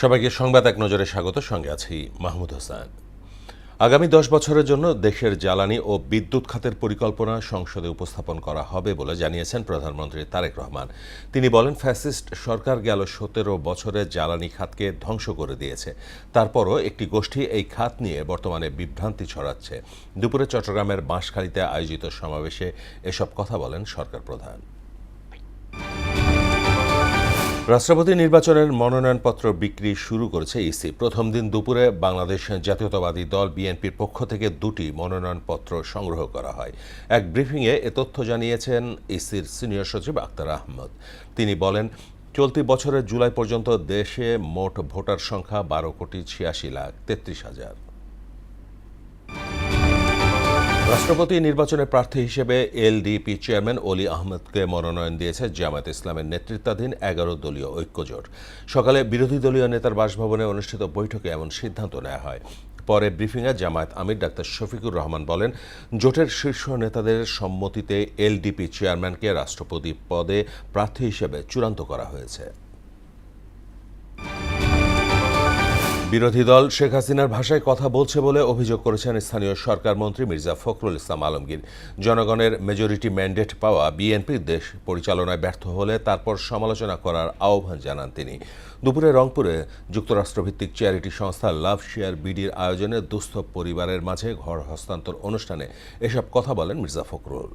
সবাইকে সংবাদ এক নজরে স্বাগত। সঙ্গে আছি মাহমুদ হোসেন। আগামী 10 বছরের জন্য দেশের জ্বালানি ও বিদ্যুৎ খাতের পরিকল্পনা সংসদে উপস্থাপন করা হবে বলে জানিয়েছেন প্রধানমন্ত্রী তারেক রহমান। তিনি বলেন, ফ্যাসিস্ট সরকার গেল 17 বছরে জ্বালানি খাতকে ধ্বংস করে দিয়েছে। তারপরও একটি গোষ্ঠী এই খাত নিয়ে বর্তমানে বিভ্রান্তি ছড়াচ্ছে। দুপুরে চট্টগ্রামের বাঁশখালীতে আয়োজিত সমাবেশে এসব কথা বলেন সরকার প্রধান। রাষ্ট্রপতি নির্বাচনের মনোনয়নপত্র বিক্রি শুরু করেছে ইসি। প্রথম দিন দুপুরে বাংলাদেশ জাতীয়তাবাদী দল বিএনপির পক্ষ থেকে 2টি মনোনয়নপত্র সংগ্রহ করা হয়। এক ব্রিফিংয়ে এ তথ্য জানিয়েছেন ইসির সিনিয়র সচিব আক্তার আহমদ। তিনি বলেন, চলতি বছরের জুলাই পর্যন্ত দেশে মোট ভোটার সংখ্যা 12,86,33,000। রাষ্ট্রপতি নির্বাচনের প্রার্থী হিসেবে এলডিপি চেয়ারম্যান অলি আহমেদকে মনোনয়ন দিয়েছে জামায়াতে ইসলামের নেতৃত্বাধীন 11 দলীয় ঐক্যজোট। সকালে বিরোধী দলীয় নেতার বাসভবনে অনুষ্ঠিত বৈঠকে এমন সিদ্ধান্ত নেওয়া হয়। পরে ব্রিফিংয়ে জামায়াত আমির ডাক্তার শফিকুর রহমান বলেন, জোটের শীর্ষ নেতাদের সম্মতিতে এলডিপি চেয়ারম্যানকে রাষ্ট্রপতি পদে প্রার্থী হিসেবে চূড়ান্ত করা হয়েছে। বিরোধী দল শেখ হাসিনার ভাষায় কথা বলছে বলে অভিযোগ করেছেন স্থানীয় সরকার মন্ত্রী মির্জা ফখরুল ইসলাম আলমগীর। জনগণের মেজরিটি ম্যান্ডেট পাওয়া বিএনপি দেশ পরিচালনায় ব্যর্থ হলে তারপর সমালোচনা করার আহ্বান জানান তিনি। দুপুরে রংপুরে যুক্তরাষ্ট্রভিত্তিক চ্যারিটি সংস্থা লাভ শেয়ার বিডির আয়োজনে দুস্থ পরিবারের মাঝে ঘর হস্তান্তর অনুষ্ঠানে এসব কথা বলেন মির্জা ফখরুল।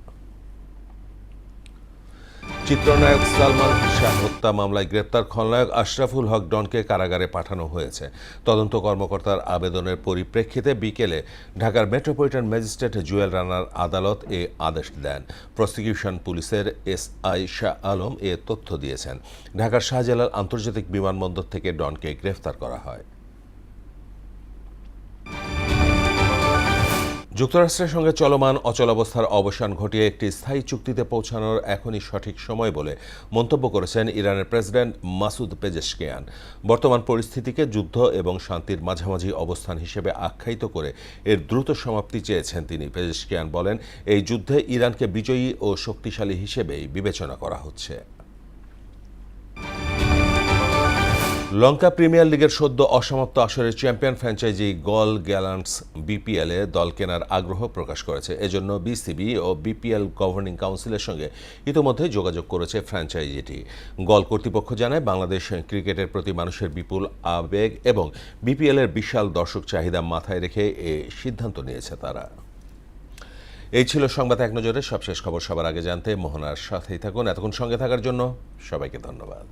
চিত্রনায়ক সালমান শাহ হত্যা মামলায় গ্রেপ্তার খলনায়ক আশরাফুল হক ডনকে কারাগারে পাঠানো হয়েছে। তদন্ত কর্মকর্তার আবেদনের পরিপ্রেক্ষিতে বিকেলে ঢাকার মেট্রোপলিটন ম্যাজিস্ট্রেট জুয়েল রানার আদালত এ আদেশ দেন। প্রসিকিউশন পুলিশের এসআই শাহ আলম এ তথ্য দিয়েছেন। ঢাকার শাহজালাল আন্তর্জাতিক বিমানবন্দর থেকে ডনকে গ্রেফতার করা হয়। যুক্তরাষ্ট্রের সঙ্গে চলমান অচলাবস্থার অবসান ঘটিয়ে একটি স্থায়ী চুক্তিতে পৌঁছানোর এখনই সঠিক সময় বলে মন্তব্য করেছেন ইরানের প্রেসিডেন্ট মাসুদ পেজেশকিয়ান। বর্তমান পরিস্থিতিকে যুদ্ধ এবং শান্তির মাঝামাঝি অবস্থান হিসেবে আখ্যায়িত করে এর দ্রুত সমাপ্তি চেয়েছেন তিনি। পেজেশকিয়ান বলেন, এই যুদ্ধে ইরানকে বিজয়ী ও শক্তিশালী হিসেবেই বিবেচনা করা হচ্ছে। লঙ্কা প্রিমিয়ার লিগের সদ্য অসমাপ্ত আসরের চ্যাম্পিয়ন ফ্র্যাঞ্চাইজি গল গ্যালান্টস বিপিএলে দল কেনার আগ্রহ প্রকাশ করেছে। এজন্য বিসিবি ও বিপিএল গভর্নিং কাউন্সিলের সঙ্গে ইতোমধ্যে যোগাযোগ করেছে ফ্র্যাঞ্চাইজিটি। গল কর্তৃপক্ষ জানায়, বাংলাদেশ ক্রিকেটের প্রতি মানুষের বিপুল আবেগ এবং বিপিএলের বিশাল দর্শক চাহিদা মাথায় রেখে এ সিদ্ধান্ত নিয়েছে তারা। এই ছিল সংবাদ এক নজরে। সবশেষ খবর সবার আগে জানতে মোহনার সাথেই থাকুন। এতক্ষণ সঙ্গে থাকার জন্য সবাইকে ধন্যবাদ।